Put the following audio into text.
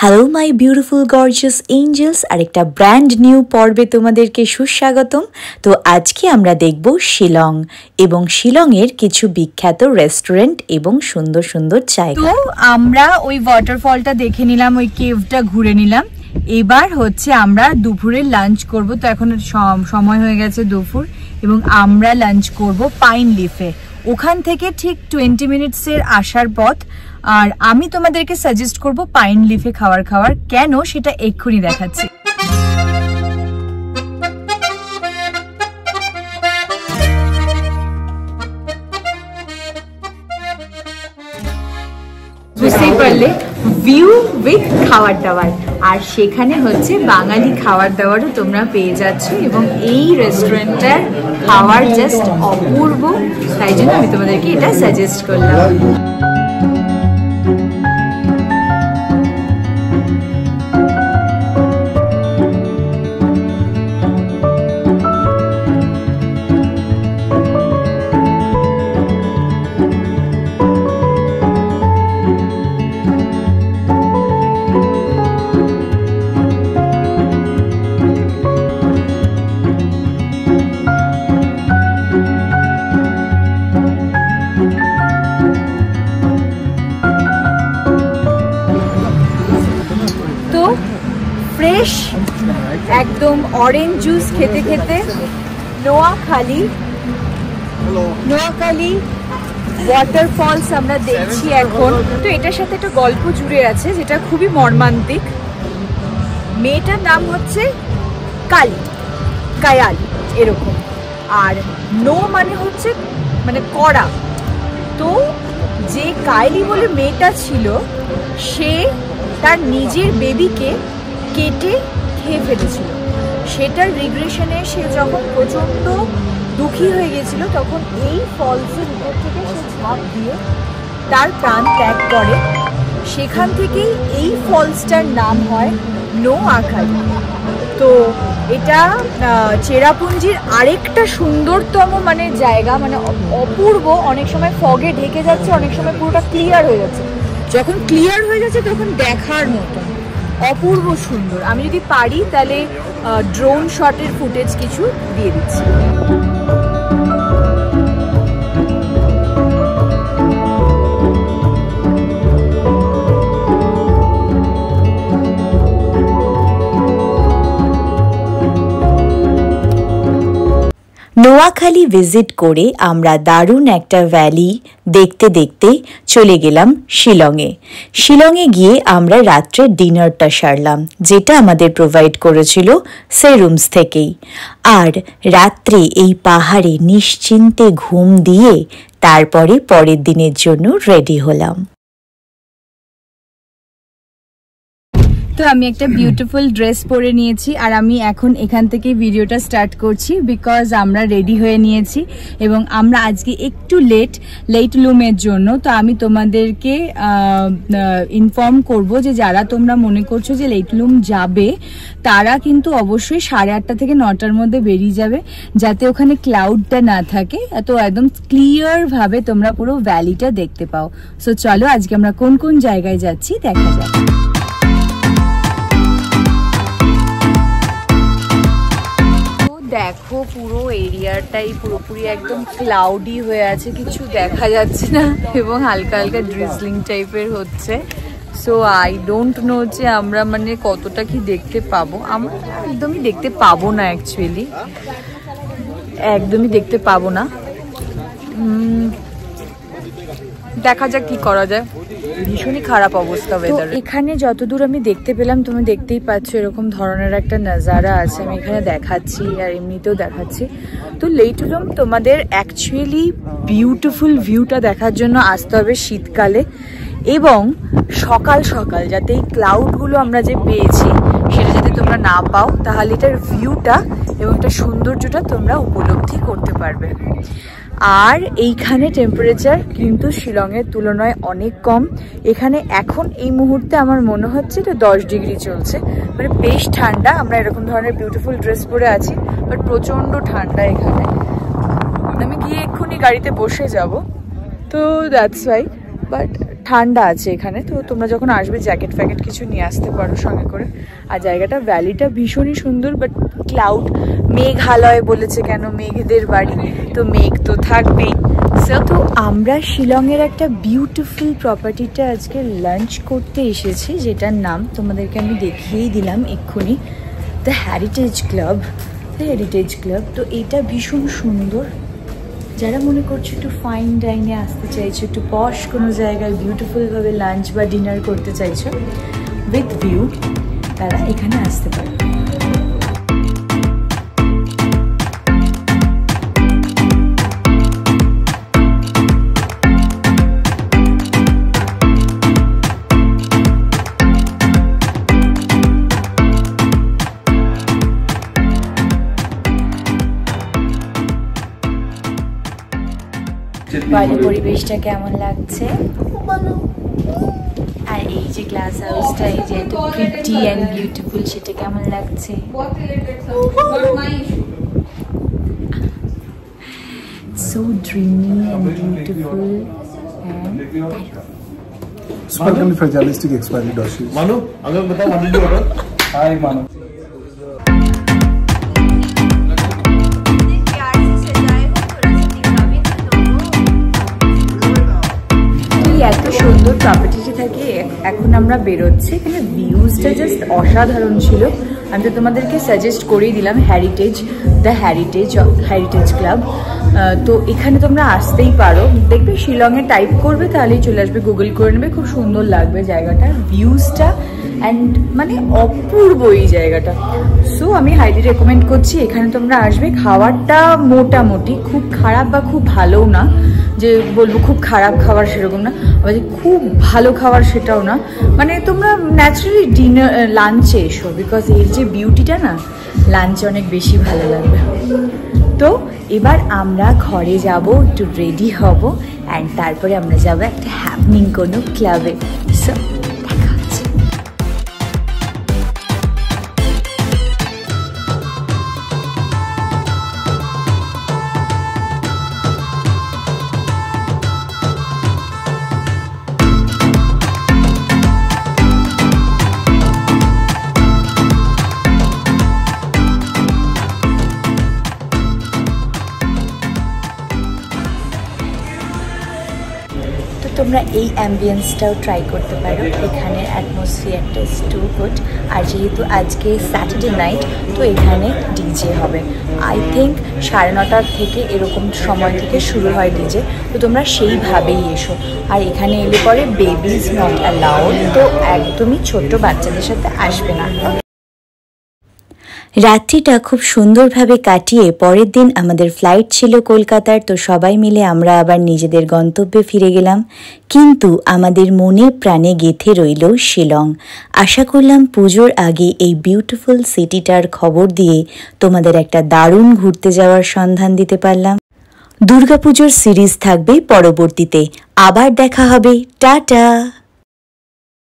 Hello my beautiful gorgeous angels, আরেকটা brand new পর্বে তোমাদেরকে সুস্বাগতম। তো আজকে আমরা দেখব শিলং এবং শিলংয়ের কিছু বিখ্যাত রেস্টুরেন্ট এবং সুন্দর সুন্দর জায়গা। তো আমরা ওই ওয়াটারফলটা দেখে নিলাম, ওই কেভটা ঘুরে নিলাম। এবার হচ্ছে আমরা দুপুরে লাঞ্চ করব। তো এখন সময় হয়ে গেছে দুপুর, এবং আমরা লাঞ্চ করব পাইন লিফে। ওখান থেকে ঠিক 20 মিনিটসের আসার পথ। আর আমি তোমাদেরকে সাজেস্ট করব পাইন লিফে খাবার কেন সেটা এক্ষুনি দেখাচ্ছি। বুঝতেই পারলে, ভিউ উইথ খাবার দাবার, আর সেখানে হচ্ছে বাঙালি খাবার দাবারও তোমরা পেয়ে যাচ্ছ, এবং এই রেস্টুরেন্টটার খাবার জাস্ট অপূর্ব। তাই জন্য আমি তোমাদেরকে এটা সাজেস্ট করলাম। ফ্রেশ একদম অরেঞ্জ জুস খেতে খেতে নোয়াখালী ওয়াটারফলস আমরা দেখছি এখন। তো এটার সাথে একটা গল্প জুড়ে আছে যেটা খুবই মর্মান্তিক। মেয়েটার নাম হচ্ছে কায়াল এরকম, আর নো মানে হচ্ছে মানে কড়া। তো যে কাইলি বলে মেয়েটা ছিল, সে তার নিজের বেবিকে কেটে খেয়ে ফেলেছিল। সেটার রিগ্রেশনে সে যখন প্রচণ্ড দুঃখী হয়ে গেছিল, তখন এই ফলসের উপর থেকে সে ঝাঁপ দিয়ে তার প্রাণ ত্যাগ করে। সেখান থেকেই এই ফলসটার নাম হয় নোয়াখালী। তো এটা চেরাপুঞ্জির আরেকটা সুন্দরতম মানে জায়গা, মানে অপূর্ব। অনেক সময় ফগে ঢেকে যাচ্ছে, অনেক সময় পুরোটা ক্লিয়ার হয়ে যাচ্ছে। যখন ক্লিয়ার হয়ে যাচ্ছে তখন দেখার মতো অপূর্ব সুন্দর। আমি যদি পারি তাহলে ড্রোন শটের ফুটেজ কিছু দিয়ে দিচ্ছি। নোয়াখালী ভিজিট করে আমরা দারুণ একটা ভ্যালি দেখতে দেখতে চলে গেলাম শিলংয়ে গিয়ে আমরা রাত্রে ডিনারটা সারলাম, যেটা আমাদের প্রোভাইড করেছিল সেরুমস থেকেই। আর রাত্রে এই পাহাড়ে নিশ্চিন্তে ঘুম দিয়ে তারপরে পরের দিনের জন্য রেডি হলাম। তো আমি একটা বিউটিফুল ড্রেস পরে নিয়েছি, আর আমি এখন এখান থেকে ভিডিওটা স্টার্ট করছি, বিকজ আমরা রেডি হয়ে নিয়েছি এবং আমরা আজকে একটু লেট লুমের জন্য। তো আমি তোমাদেরকে ইনফর্ম করব যে যারা তোমরা মনে করছো যে লেট লুম যাবে, তারা কিন্তু অবশ্যই 8:30 থেকে 9টার মধ্যে বেরিয়ে যাবে, যাতে ওখানে ক্লাউডটা না থাকে, তো একদম ক্লিয়ার ভাবে তোমরা পুরো ভ্যালিটা দেখতে পাও। সো চলো আজকে আমরা কোন কোন জায়গায় যাচ্ছি দেখা যাক। দেখো পুরো এরিয়াটাই পুরোপুরি একদম ক্লাউডি হয়ে আছে, কিছু দেখা যাচ্ছে না, এবং হালকা হালকা ড্রিজলিং টাইপের হচ্ছে। সো আই ডোন্ট নো যে আমরা মানে কতটা কি দেখতে পাবো। আমরা একদমই দেখতে পাবো না, অ্যাকচুয়ালি একদমই দেখতে পাবো না। দেখা যাক কি করা যায়। ভীষণই খারাপ অবস্থা ওয়েদার। এখানে যতদূর আমি দেখতে পেলাম, তুমি দেখতেই পাচ্ছ এরকম ধরনের একটা নাজারা আছে। আমি এখানে দেখাচ্ছি আর এমনিতেও দেখাচ্ছি। তো লেট লুম তোমাদের অ্যাকচুয়ালি বিউটিফুল ভিউটা দেখার জন্য আসতে হবে শীতকালে, এবং সকাল সকাল, যাতে এই ক্লাউডগুলো আমরা যে পেয়েছি সেটা যাতে তোমরা না পাও, তাহলে এটার ভিউটা এবং এটার সৌন্দর্যটা তোমরা উপলব্ধি করতে পারবে। আর এইখানে টেম্পারেচার কিন্তু শিলংয়ের তুলনায় অনেক কম। এখানে এখন এই মুহূর্তে আমার মনে হচ্ছে তো 10 ডিগ্রি চলছে, মানে বেশ ঠান্ডা। আমরা এরকম ধরনের বিউটিফুল ড্রেস পরে আছি, বাট প্রচণ্ড ঠান্ডা এখানে। আমি গিয়ে এক্ষুনি গাড়িতে বসে যাব, তো দ্যাটস ওয়াই। বাট ঠান্ডা আছে এখানে, তো তোমরা যখন আসবে জ্যাকেট ফ্যাকেট কিছু নিয়ে আসতে পারো সঙ্গে করে। আর জায়গাটা ভ্যালিটা ভীষণই সুন্দর, বাট ক্লাউড, মেঘালয় বলেছে কেন, মেঘদের বাড়ি, তো মেঘ তো থাকবেই। তো আমরা শিলংয়ের একটা বিউটিফুল প্রপার্টিটা আজকে লাঞ্চ করতে এসেছি, যেটার নাম তোমাদেরকে আমি দেখিয়েই দিলাম এক্ষুনি, দ্য হেরিটেজ ক্লাব। তো এটা ভীষণ সুন্দর। যারা মনে করছো একটু ফাইন ডাইনে আসতে চাইছো, একটু পশ কোনো জায়গায় বিউটিফুলভাবে লাঞ্চ বা ডিনার করতে চাইছো উইথ ভিউ, তারা এখানে আসতে পারে। বাইরের পরিবেশটা কেমন লাগছে? আর এই যে গ্লাস হাউসটা, এই যে এত প্রিটি অ্যান্ড বিউটিফুল, সেটা কেমন লাগছে? So dreamy and beautiful. supercalifragilisticexpialidocious. Manu, अगर बताओ Manu जी ऑर्डर। Hi Manu। এত সুন্দর প্রপার্টিটি থাকে। এখন আমরা বেরোচ্ছি, এখানে ভিউজটা জাস্ট অসাধারণ ছিল। আমি তো তোমাদেরকে সাজেস্ট করেই দিলাম দ্য হেরিটেজ ক্লাব। তো এখানে তোমরা আসতেই পারো, দেখবে শিলংয়ে টাইপ করবে তাহলেই চলে আসবে, গুগল করে নেবে, খুব সুন্দর লাগবে জায়গাটা, ভিউজটা অ্যান্ড মানে অপূর্ব এই জায়গাটা। সো আমি হাইলি রেকমেন্ড করছি, এখানে তোমরা আসবে। খাবারটা মোটামুটি, খুব খারাপ বা খুব ভালোও না, যে বলবো খুব খারাপ খাবার সেরকম না, আবার খুব ভালো খাবার সেটাও না। মানে তোমরা ন্যাচারালি লাঞ্চে এসো, বিকজ এর যে বিউটিটা না, লাঞ্চে অনেক বেশি ভালো লাগবে। তো এবার আমরা ঘরে যাব, একটু রেডি হব, অ্যান্ড তারপরে আমরা যাব একটা হ্যাপনিং কোনো ক্লাবে। সো দেখা হচ্ছে। তোমরা এই অ্যাম্বিয়েন্সটাও ট্রাই করতে পারো, এখানের অ্যাটমসফিয়ারটা ইজ টু গুড। আর যেহেতু আজকে স্যাটারডে নাইট, তো এখানে ডিজে হবে। আই থিঙ্ক 9:30 থেকে এরকম সময় থেকে শুরু হয় ডিজে, তো তোমরা সেইভাবেই এসো। আর এখানে এলে পরে বেবিজ নট অ্যালাউড, তো একদমই ছোট্ট বাচ্চাদের সাথে আসবে না। রাত্রিটা খুব সুন্দরভাবে কাটিয়ে পরের দিন আমাদের ফ্লাইট ছিল কলকাতার, তো সবাই মিলে আমরা আবার নিজেদের গন্তব্যে ফিরে গেলাম। কিন্তু আমাদের মনে প্রাণে গেঁথে রইল শিলং। আশা করলাম পুজোর আগে এই বিউটিফুল সিটিটার খবর দিয়ে তোমাদের একটা দারুণ ঘুরতে যাওয়ার সন্ধান দিতে পারলাম। দুর্গাপুজোর সিরিজ থাকবে পরবর্তীতে, আবার দেখা হবে। টাটা।